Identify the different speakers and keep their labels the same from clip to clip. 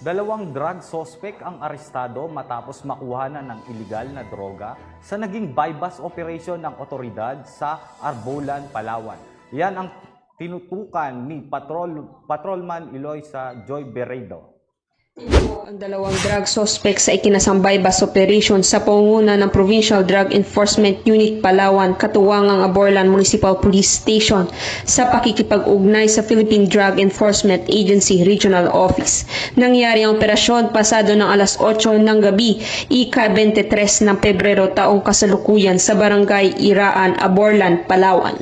Speaker 1: Dalawang drug suspect ang arestado matapos makuha ng iligal na droga sa naging buy-bust operation ng otoridad sa Arbolan, Palawan. Yan ang tinutukan ni Patrolman Eloisa Joy Beredo.
Speaker 2: Ang dalawang drug suspect sa ikinasambay bus operation sa pangunguna ng Provincial Drug Enforcement Unit Palawan, katuwangang Aborlan Municipal Police Station sa pakikipag-ugnay sa Philippine Drug Enforcement Agency Regional Office. Nangyari ang operasyon pasado ng alas 8 ng gabi, ika-23 ng Pebrero taong kasalukuyan sa Barangay Iraan, Aborlan, Palawan,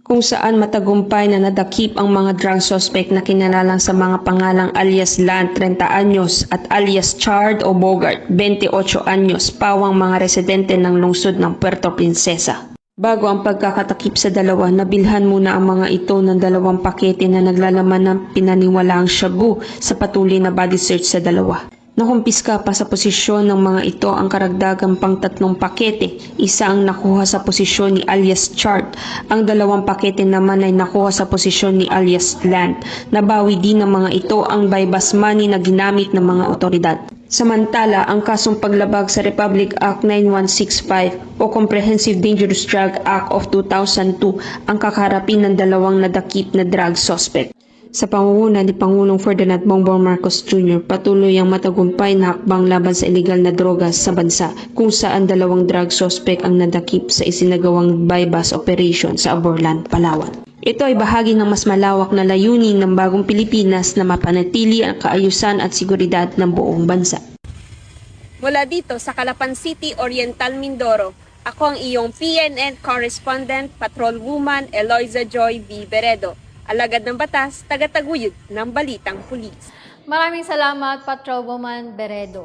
Speaker 2: kung saan matagumpay na nadakip ang mga drug suspect na kinalalang sa mga pangalang alias Lan, 30 anyos at alias Chard o Bogart, 28 anyos, pawang mga residente ng lungsod ng Puerto Princesa. Bago ang pagkakatakip sa dalawa, nabilhan muna ang mga ito ng 2 pakete na naglalaman ng pinaniwalaang shabu sa patuloy na body search sa dalawa. Nakumpiska pa sa posisyon ng mga ito ang karagdagang pang 3 pakete. Isa ang nakuha sa posisyon ni alias Chart. Ang 2 pakete naman ay nakuha sa posisyon ni alias Land. Nabawi din ng mga ito ang buy-bust money na ginamit ng mga otoridad. Samantala, ang kasong paglabag sa Republic Act 9165 o Comprehensive Dangerous Drug Act of 2002 ang kakarapin ng 2 nadakip na drug suspect. Sa pangunguna ni Pangulong Ferdinand Bongbong Marcos Jr., patuloy ang matagumpay na hakbang laban sa iligal na droga sa bansa, kung saan 2 drug suspect ang nadakip sa isinagawang buy-bust operation sa Aborlan, Palawan. Ito ay bahagi ng mas malawak na layunin ng bagong Pilipinas na mapanatili ang kaayusan at seguridad ng buong bansa.
Speaker 3: Mula dito sa Calapan City, Oriental Mindoro, ako ang iyong PNN Correspondent, Patrolwoman Eloisa Joy V. Beredo. Alagad ng batas, tagataguyod ng balitang pulis.
Speaker 4: Maraming salamat, Patrolwoman Beredo.